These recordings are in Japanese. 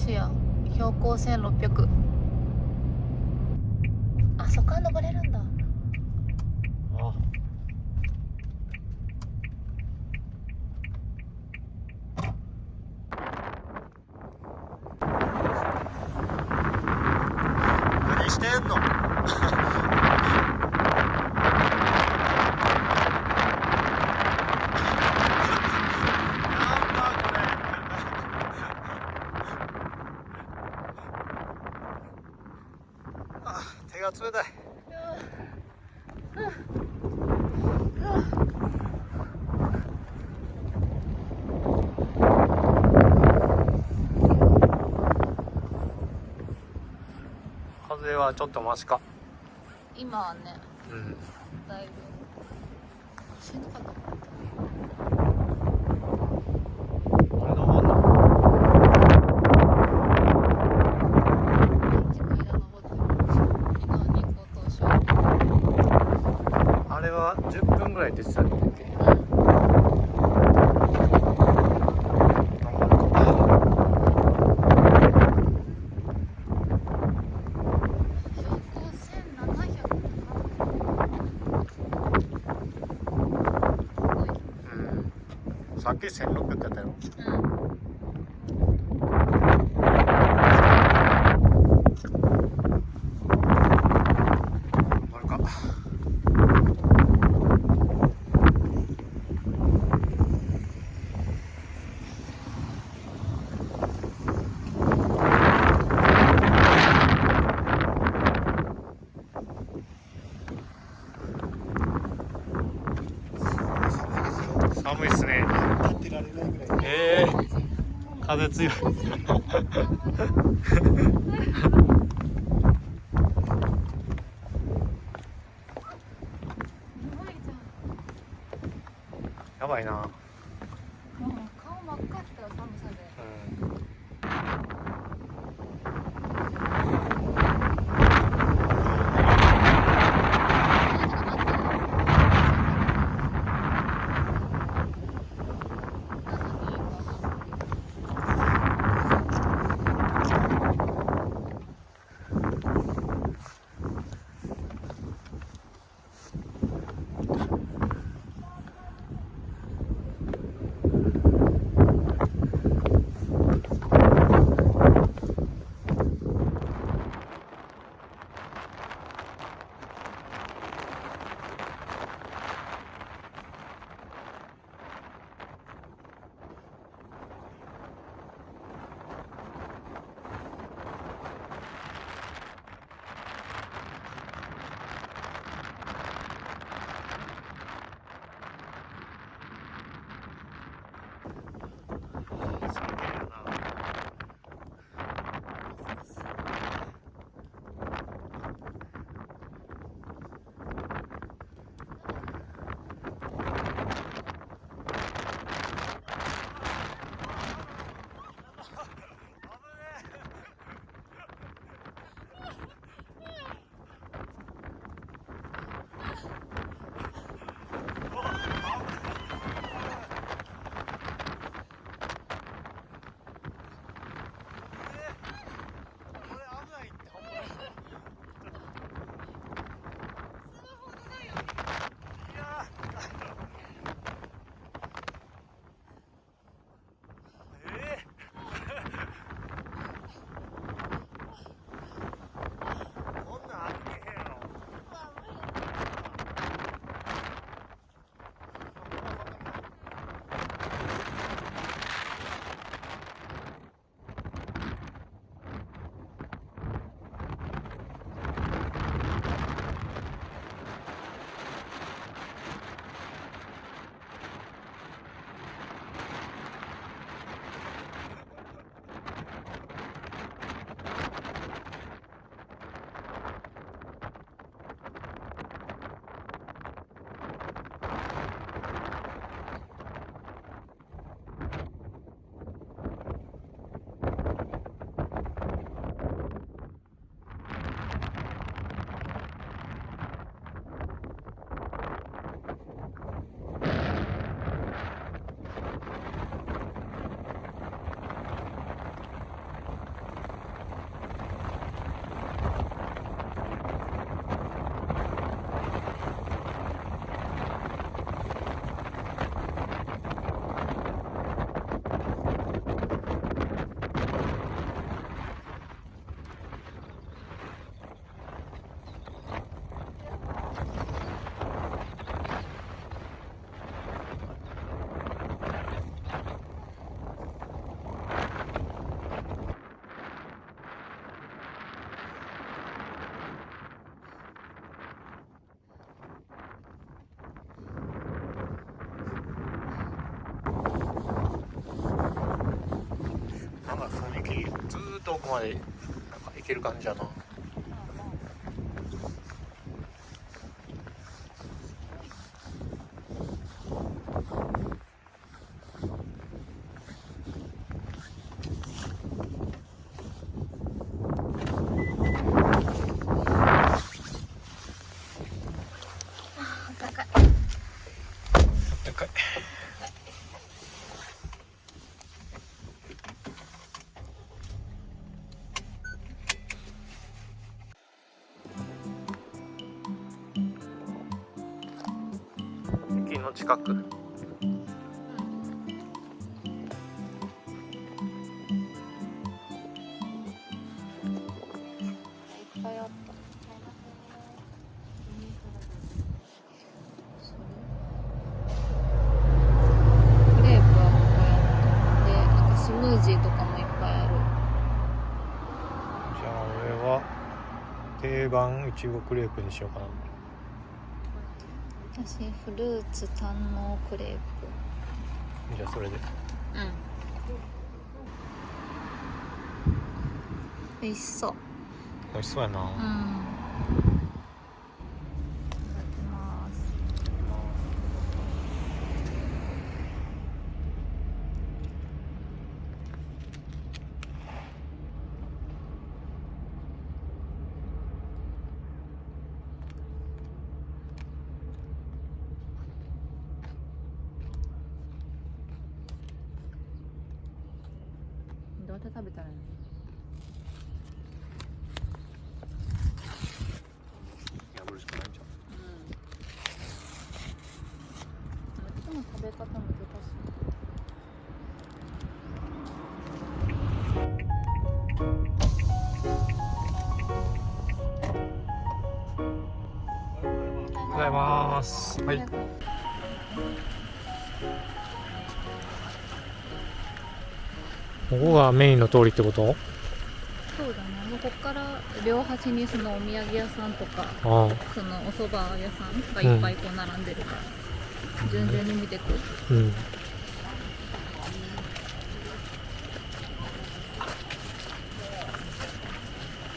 しや標高1600。あそこから登れるんだ。あ、何してんの？手が冷たい。風はちょっとマシか。今はね、うん。だいぶ死ぬかと思った。これ登んの？あれは10分ぐらい出てたんだっけ？さっき1600やったよ。あるか。寒いっすね。立ってられないぐらい。風強い。やばいな。もう顔真っ赤だったよ、寒さで。遠くまでなんか行ける感じやな。駅の近く。いっぱいあった。クレープはここやった。で、なんかスムージーとかもいっぱいある。じゃあ俺は定番いちごクレープにしようかな。私フルーツ堪能クレープ。じゃあそれで。美味しそう。美味しそうやな。いただきます。どうやって食べたらいいの？破るしかないんじゃん。いつも食べ方難しい。おはようございます。はい。ここがメインの通りってこと？そうだね。もうここから両端にそのお土産屋さんとか、ああ。そのお蕎麦屋さんがいっぱいこう並んでるから、順々に見てく。うん。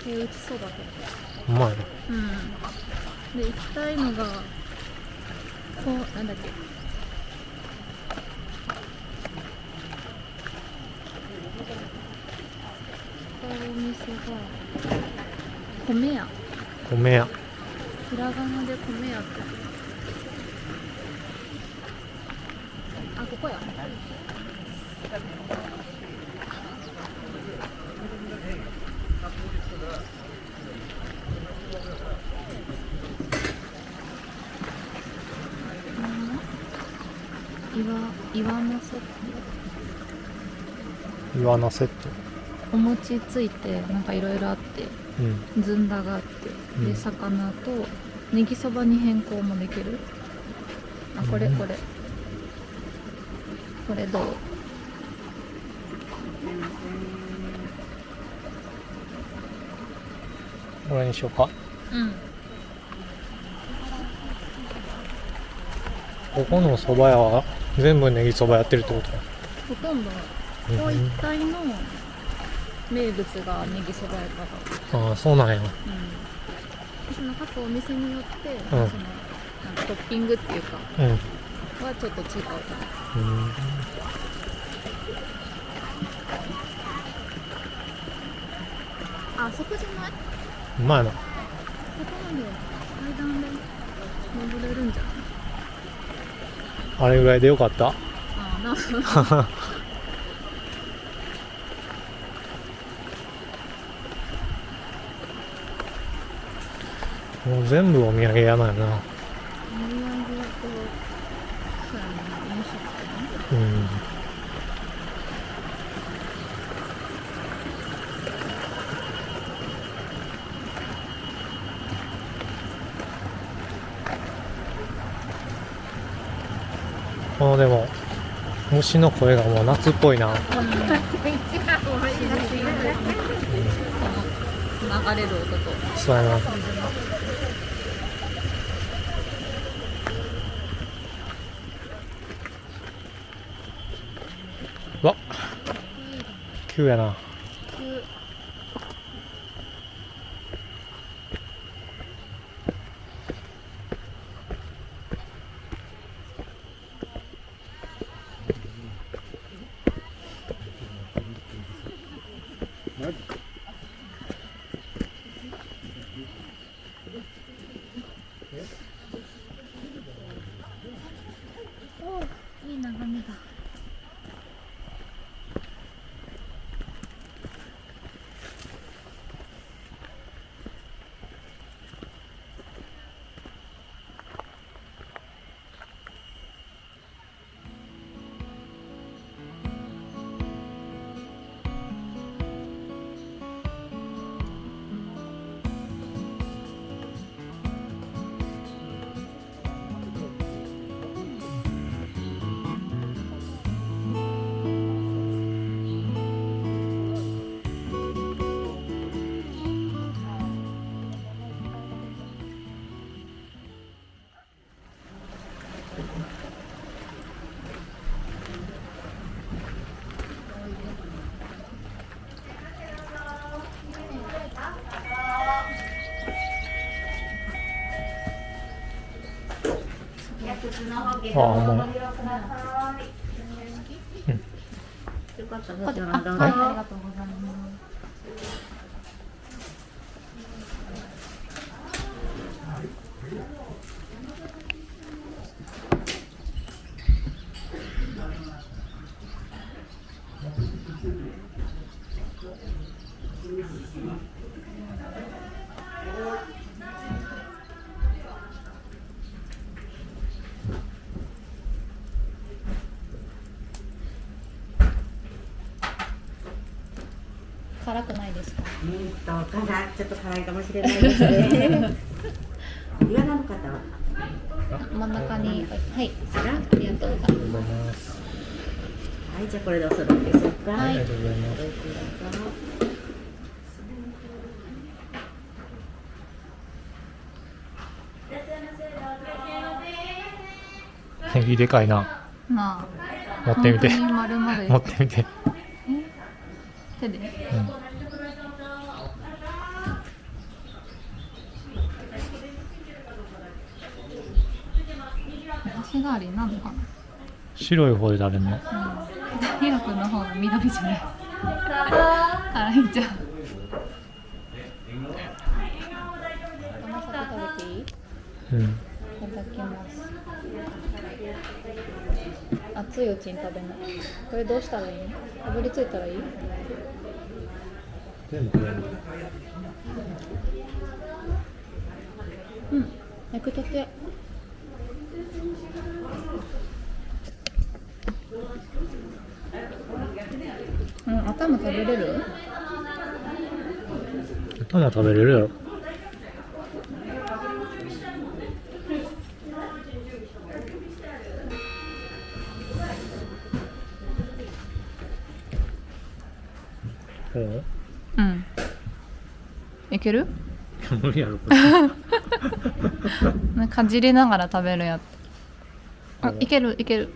手打ちそばとか。うまいな。うん。で行きたいのがこうなんだっけ。お店が米屋。米屋。ひらがなで米屋って。あ、ここや。岩のセット。岩のセット。お餅ついてなんかいろいろあって、うん。ずんだがあって、で魚とネギそばに変更もできる。あ、これこれ、これどう？これにしようか。うん。ここの蕎麦屋は全部ネギ蕎麦やってるってこと？ほとんどここ一帯の名物がネギそばやから。ああ、そうなんや。うん。その各お店によって、そのなんかトッピングっていうか、うん。はちょっと違う。あそこじゃない？うまいな。そこまで階段で登れるんじゃない？あれぐらいでよかった？ああな。もう全部お土産屋なんやな。お土産と、そうやな、飲食店。うん。このでも虫の声がもう夏っぽいな。流れる音と。そうやな。わっ、急やな。い眺めだ。あ、ほんまに。よかったらはい、どうぞ。ありがとうございます。辛くないですか？ちょっと辛いかもしれないですね。岩なの方は。真ん中に、はい、ありがとうございありがとうございます。はい、じゃあこれでお揃いでしょうか。はいありがとうございます。ごゆっくりどうぞ。ネギでかいな。なあ、持ってみて。本当に丸々持ってみて。手で。うん。足がありなのかな。白い方で食べるの。ヒロ君の方が緑じゃない。辛いんじゃん。甘さで食べていい？いうん。ただきます。熱いうちに食べない。これどうしたらいいの？かぶりついたらいい？全部食べる。うん。焼くとて。うん、頭食べれる？頭食べれるやろ。うん。いける？無理やろこれ。かじりながら食べるやつ。あ、いけるいける。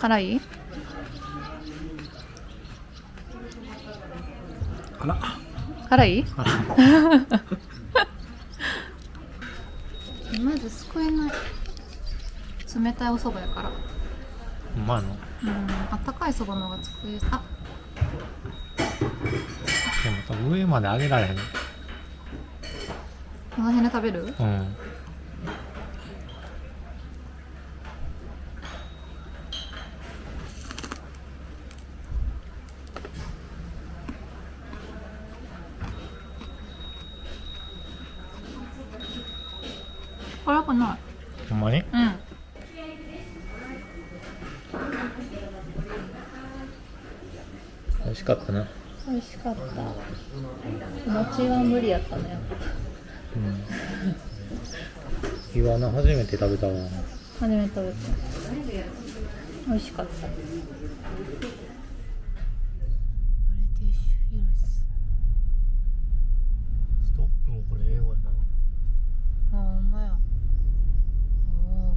辛い？あら。辛い？まずすくえない。冷たいお蕎麦やから。うまいの。あったかい蕎麦の方が作りやすい。あ、でも上まで上げられへん。この辺で食べる？うん。辛くない。ほんまに？うん。美味しかったな。美味しかった。餅は無理やったね。うん。イワナ初めて食べたわ。初めて食べた。美味しかった。ブリティッシュヒルズ。ストップもこれ英語やな。あ、ほんまや。おお。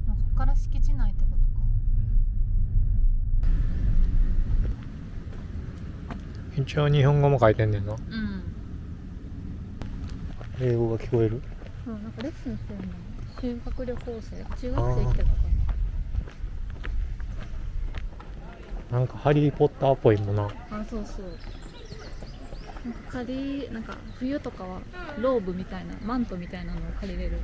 ここから敷地内ってことか。一応日本語も書いてんねんな。うん。英語が聞こえる。なんかレッスンしてるの修学旅行生、中学生来てるのかなんかハリーポッターっぽいもんな。な。そうそう。なんか冬とかはローブみたいなマントみたいなのを借りれる。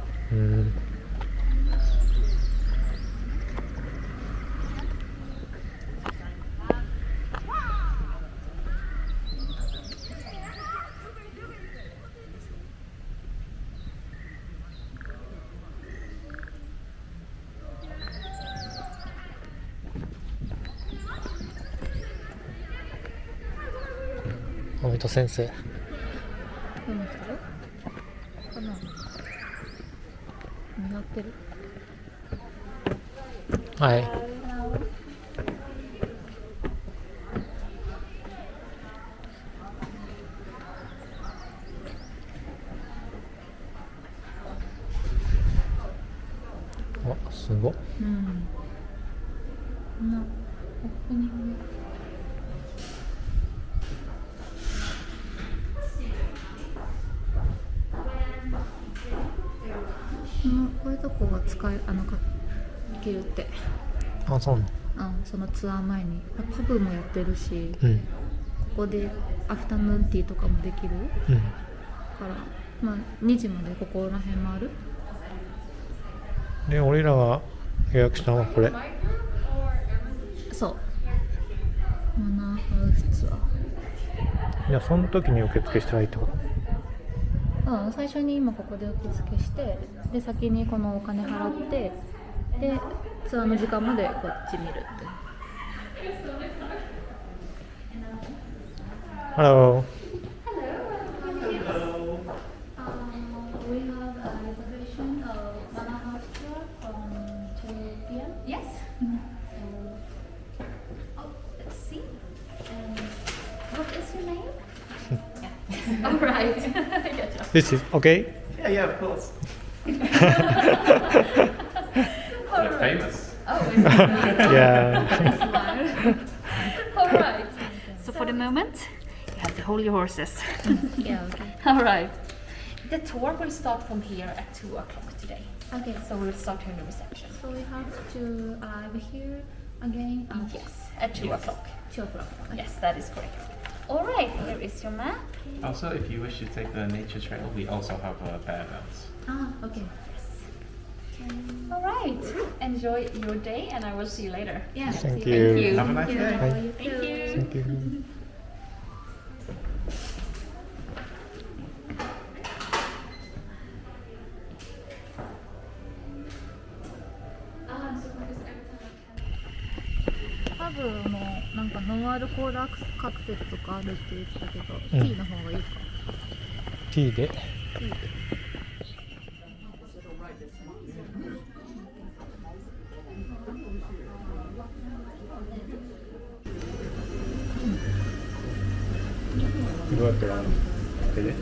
森田先生。どの人かな。似合ってる。はい。あ、すごっ。うん。オープニング。こういうとこが行けるって。あ、そうなの。そのツアー前にパブもやってるし、うん。ここでアフタヌーンティーとかもできるうん。から、2時までここら辺回る。で、俺らが予約したのはこれ。そうマナーハウスツアー。いや、その時に受付したらいいってこと。最初に今ここで受付して、で先にこのお金払って、でツアーの時間までこっち見るって。Hello. We have a reservation of Mana House tour from 2 p.m. Yes. Oh, let's see. What is your name? All right. This is okay? Yeah, of course. They're famous. Oh, Yeah. all right. So for the moment, you have to hold your horses. Yeah, okay. All right. The tour will start from here at 2 o'clock today. Okay, So we'll start here in the reception. so we have to arrive here again at Yes, at 2 o'clock. 2 o'clock. Yes, that is correct. All right, here is your map. Also, if you wish to take the nature trail, we also have bear belts. Okay. All right. Enjoy your day, and I will see you later. Yeah. Thank Thank you. you. Have a nice day. You Thank too. you. Thank you.パブのなんかノンアルコールカクテルとかあるって言ってたけど、ティーの方がいいか。 T で。ティーで。どうやってやるの？手で？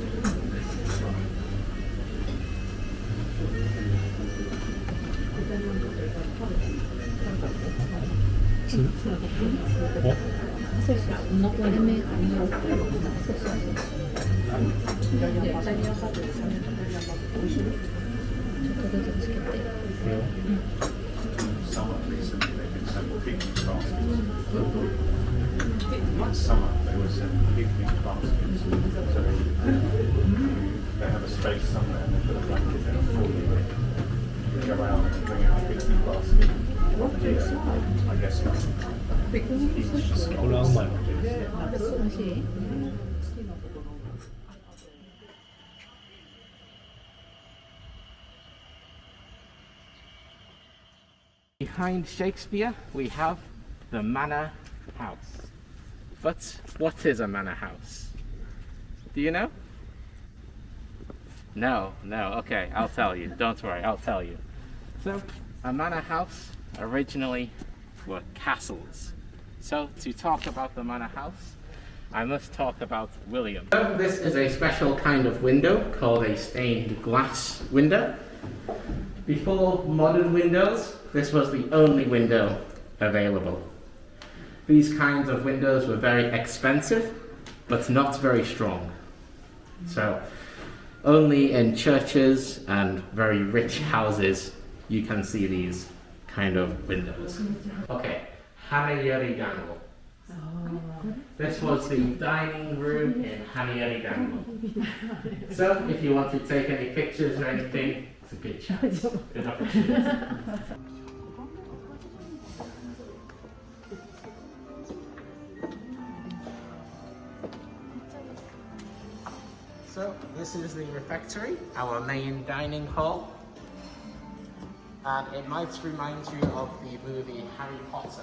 そうそう。割れ目。そうそうそう。ちょっとずつつけて。Summer there was picnic baskets, so they have a space somewhere and they put a blanket there for you. You go out and bring out a picnic basket. I guess it's just これはうまいわ。美味しい？ Behind Shakespeare, we have the Manor House. But what is a manor house? Do you know? No, okay, I'll tell you. Don't worry, I'll tell you. So, a manor house originally were castles. So, to talk about the manor house, I must talk about William. So, this is a special kind of window called a stained glass window. Before modern windows, this was the only window available. These kinds of windows were very expensive, but not very strong. So, Only in churches and very rich houses you can see these kind of windows. Okay, Hanayori Gango. This was the dining room in Hanayori Gango. So if you want to take any pictures or anything, it's a good chance. Good opportunity. So this is the refectory, our main dining hall. And it might remind you of the movie Harry Potter.